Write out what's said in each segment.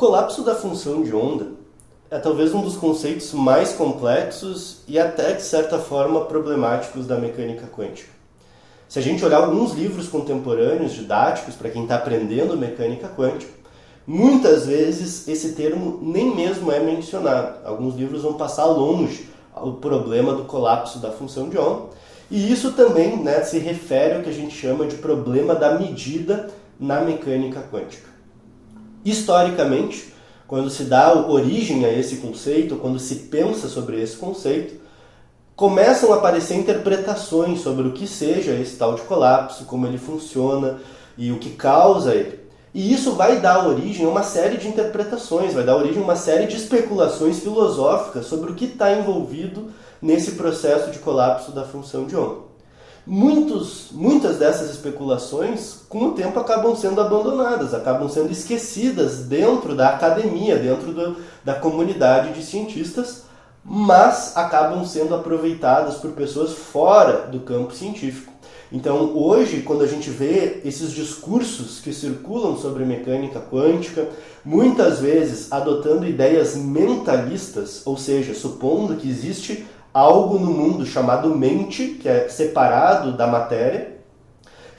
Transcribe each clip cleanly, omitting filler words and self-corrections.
colapso da função de onda é talvez um dos conceitos mais complexos e até, de certa forma, problemáticos da mecânica quântica. Se a gente olhar alguns livros contemporâneos didáticos para quem está aprendendo mecânica quântica, muitas vezes esse termo nem mesmo é mencionado. Alguns livros vão passar longe ao problema do colapso da função de onda, e isso também se refere ao que a gente chama de problema da medida na mecânica quântica. Historicamente, quando se dá origem a esse conceito, quando se pensa sobre esse conceito, começam a aparecer interpretações sobre o que seja esse tal de colapso, como ele funciona e o que causa ele. E isso vai dar origem a uma série de interpretações, vai dar origem a uma série de especulações filosóficas sobre o que está envolvido nesse processo de colapso da função de onda. Muitas dessas especulações, com o tempo, acabam sendo abandonadas, acabam sendo esquecidas dentro da academia, dentro da comunidade de cientistas, mas acabam sendo aproveitadas por pessoas fora do campo científico. Então, hoje, quando a gente vê esses discursos que circulam sobre mecânica quântica, muitas vezes adotando ideias mentalistas, ou seja, supondo que existe algo no mundo chamado mente, que é separado da matéria,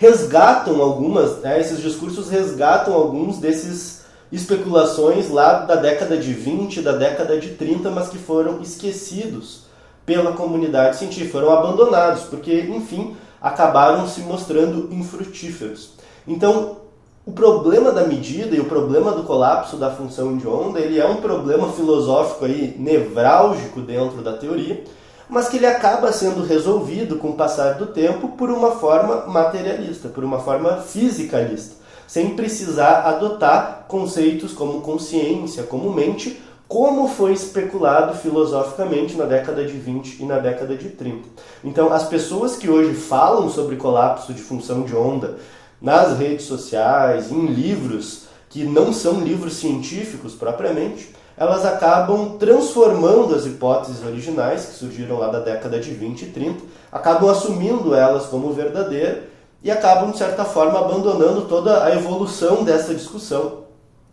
esses discursos resgatam alguns desses especulações lá da década de 20, da década de 30, mas que foram esquecidos pela comunidade científica, foram abandonados, porque, enfim, acabaram se mostrando infrutíferos. Então, o problema da medida e o problema do colapso da função de onda, ele é um problema filosófico nevrálgico dentro da teoria, mas que ele acaba sendo resolvido com o passar do tempo por uma forma materialista, por uma forma fisicalista, sem precisar adotar conceitos como consciência, como mente, como foi especulado filosoficamente na década de 20 e na década de 30. Então, as pessoas que hoje falam sobre colapso de função de onda nas redes sociais, em livros que não são livros científicos propriamente, elas acabam transformando as hipóteses originais, que surgiram lá da década de 20 e 30, acabam assumindo elas como verdadeiras e acabam, de certa forma, abandonando toda a evolução dessa discussão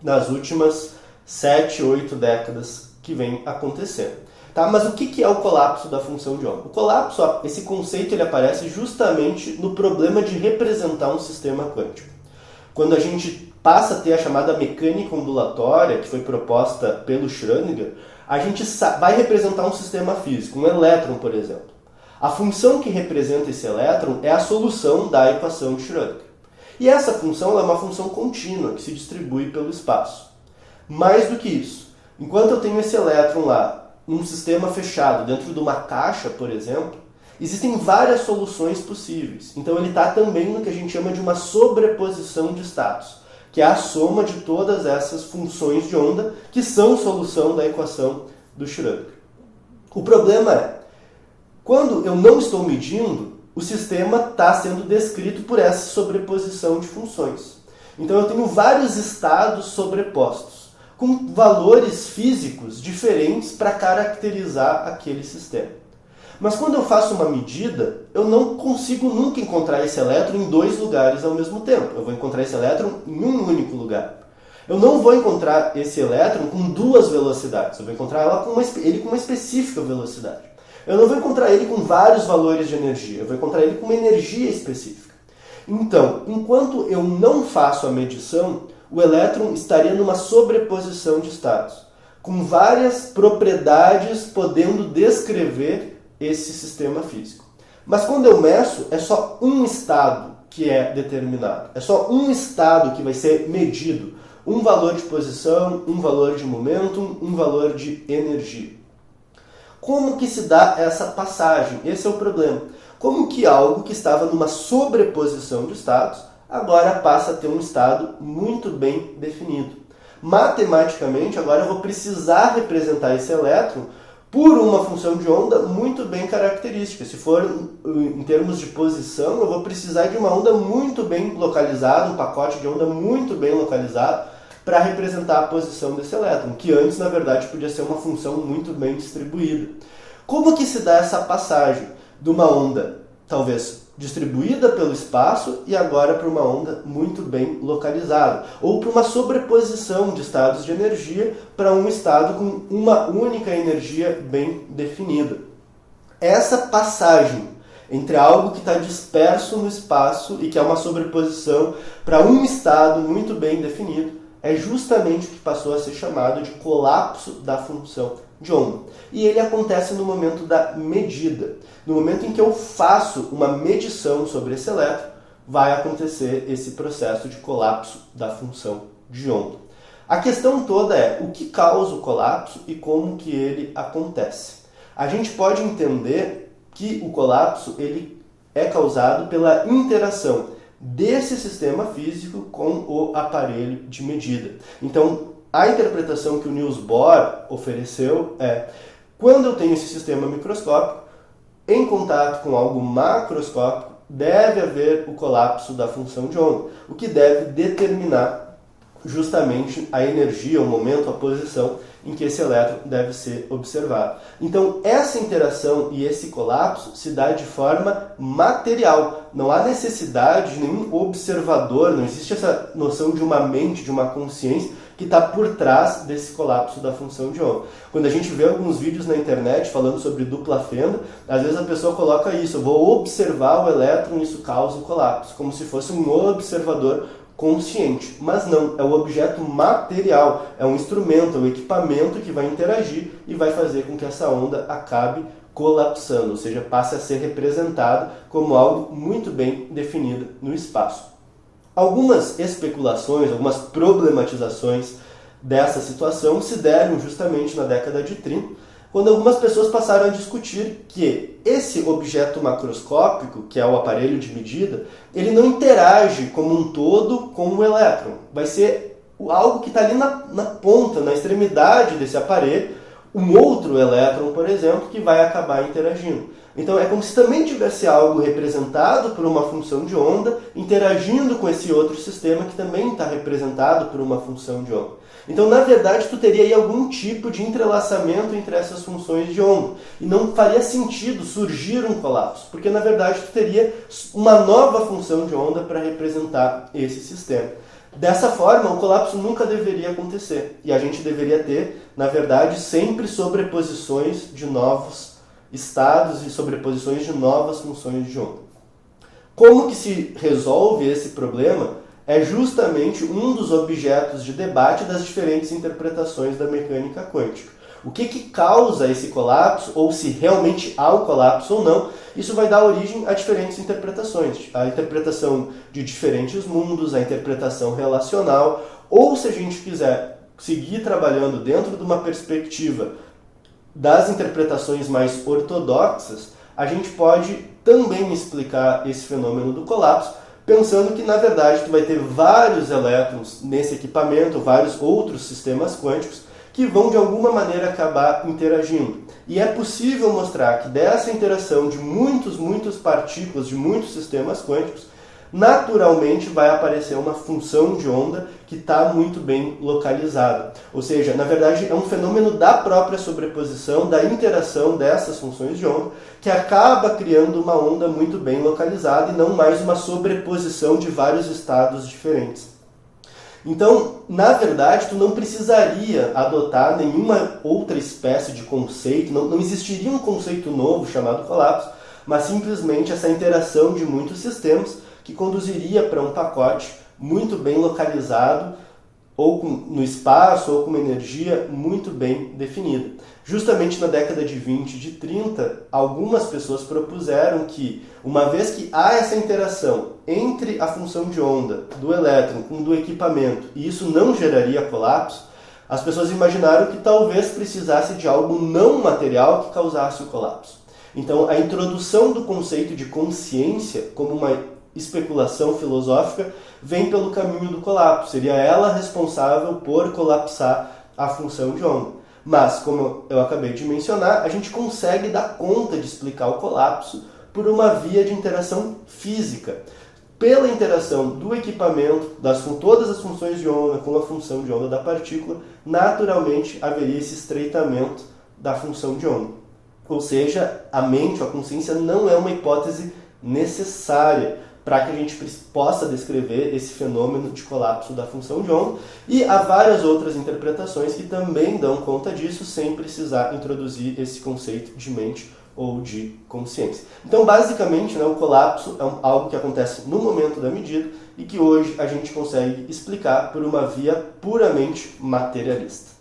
nas últimas 7, 8 décadas que vem acontecendo. Mas o que é o colapso da função de onda? O colapso, esse conceito, ele aparece justamente no problema de representar um sistema quântico. Quando a gente passa a ter a chamada mecânica ondulatória, que foi proposta pelo Schrödinger, a gente vai representar um sistema físico, um elétron, por exemplo. A função que representa esse elétron é a solução da equação de Schrödinger. E essa função é uma função contínua, que se distribui pelo espaço. Mais do que isso, enquanto eu tenho esse elétron lá, num sistema fechado, dentro de uma caixa, por exemplo, existem várias soluções possíveis. Então ele está também no que a gente chama de uma sobreposição de estados, que é a soma de todas essas funções de onda que são solução da equação do Schrödinger. O problema é, quando eu não estou medindo, o sistema está sendo descrito por essa sobreposição de funções. Então eu tenho vários estados sobrepostos, com valores físicos diferentes para caracterizar aquele sistema. Mas quando eu faço uma medida, eu não consigo nunca encontrar esse elétron em dois lugares ao mesmo tempo. Eu vou encontrar esse elétron em um único lugar. Eu não vou encontrar esse elétron com duas velocidades. Eu vou encontrar ele com uma específica velocidade. Eu não vou encontrar ele com vários valores de energia. Eu vou encontrar ele com uma energia específica. Então, enquanto eu não faço a medição, o elétron estaria numa sobreposição de estados, com várias propriedades podendo descrever esse sistema físico. Mas quando eu meço, é só um estado que é determinado. É só um estado que vai ser medido. Um valor de posição, um valor de momentum, um valor de energia. Como que se dá essa passagem? Esse é o problema. Como que algo que estava numa sobreposição de estados agora passa a ter um estado muito bem definido. Matematicamente, agora eu vou precisar representar esse elétron por uma função de onda muito bem característica. Se for em termos de posição, eu vou precisar de uma onda muito bem localizada, um pacote de onda muito bem localizado para representar a posição desse elétron, que antes, na verdade, podia ser uma função muito bem distribuída. Como que se dá essa passagem de uma onda, talvez distribuída pelo espaço e agora para uma onda muito bem localizada, ou para uma sobreposição de estados de energia para um estado com uma única energia bem definida. Essa passagem entre algo que está disperso no espaço e que é uma sobreposição para um estado muito bem definido é justamente o que passou a ser chamado de colapso da função de onda. E ele acontece no momento da medida. No momento em que eu faço uma medição sobre esse elétron, vai acontecer esse processo de colapso da função de onda. A questão toda é o que causa o colapso e como que ele acontece. A gente pode entender que o colapso ele é causado pela interação desse sistema físico com o aparelho de medida. Então, a interpretação que o Niels Bohr ofereceu é: quando eu tenho esse sistema microscópico, em contato com algo macroscópico, deve haver o colapso da função de onda, o que deve determinar justamente a energia, o momento, a posição em que esse elétron deve ser observado. Então, essa interação e esse colapso se dá de forma material. Não há necessidade de nenhum observador, não existe essa noção de uma mente, de uma consciência que está por trás desse colapso da função de onda. Quando a gente vê alguns vídeos na internet falando sobre dupla fenda, às vezes a pessoa coloca isso: eu vou observar o elétron e isso causa o colapso, como se fosse um observador consciente. Mas não, é o objeto material, é um instrumento, é um equipamento que vai interagir e vai fazer com que essa onda acabe colapsando, ou seja, passe a ser representada como algo muito bem definido no espaço. Algumas especulações, algumas problematizações dessa situação se deram justamente na década de 30, quando algumas pessoas passaram a discutir que esse objeto macroscópico, que é o aparelho de medida, ele não interage como um todo com o elétron. Vai ser algo que está ali na ponta, na extremidade desse aparelho, um outro elétron, por exemplo, que vai acabar interagindo. Então é como se também tivesse algo representado por uma função de onda interagindo com esse outro sistema que também está representado por uma função de onda. Então, na verdade, tu teria aí algum tipo de entrelaçamento entre essas funções de onda. E não faria sentido surgir um colapso, porque, na verdade, tu teria uma nova função de onda para representar esse sistema. Dessa forma, o colapso nunca deveria acontecer. E a gente deveria ter, na verdade, sempre sobreposições de novos estados e sobreposições de novas funções de onda. Como que se resolve esse problema? É justamente um dos objetos de debate das diferentes interpretações da mecânica quântica. O que causa esse colapso, ou se realmente há o colapso ou não, isso vai dar origem a diferentes interpretações. A interpretação de diferentes mundos, a interpretação relacional, ou se a gente quiser seguir trabalhando dentro de uma perspectiva das interpretações mais ortodoxas, a gente pode também explicar esse fenômeno do colapso, pensando que, na verdade, tu vai ter vários elétrons nesse equipamento, vários outros sistemas quânticos, que vão, de alguma maneira, acabar interagindo. E é possível mostrar que dessa interação de muitas partículas, de muitos sistemas quânticos, naturalmente vai aparecer uma função de onda que está muito bem localizada. Ou seja, na verdade, é um fenômeno da própria sobreposição, da interação dessas funções de onda, que acaba criando uma onda muito bem localizada e não mais uma sobreposição de vários estados diferentes. Então, na verdade, tu não precisaria adotar nenhuma outra espécie de conceito, não existiria um conceito novo chamado colapso, mas simplesmente essa interação de muitos sistemas que conduziria para um pacote muito bem localizado, ou no espaço, ou com uma energia muito bem definida. Justamente na década de 20 e de 30, algumas pessoas propuseram que, uma vez que há essa interação entre a função de onda do elétron com do equipamento, e isso não geraria colapso, as pessoas imaginaram que talvez precisasse de algo não material que causasse o colapso. Então, a introdução do conceito de consciência como uma especulação filosófica vem pelo caminho do colapso. Seria ela responsável por colapsar a função de onda. Mas, como eu acabei de mencionar, a gente consegue dar conta de explicar o colapso por uma via de interação física. Pela interação do equipamento, com todas as funções de onda, com a função de onda da partícula, naturalmente haveria esse estreitamento da função de onda. Ou seja, a mente, a consciência, não é uma hipótese necessária para que a gente possa descrever esse fenômeno de colapso da função de onda, e há várias outras interpretações que também dão conta disso sem precisar introduzir esse conceito de mente ou de consciência. Então, basicamente, o colapso é algo que acontece no momento da medida e que hoje a gente consegue explicar por uma via puramente materialista.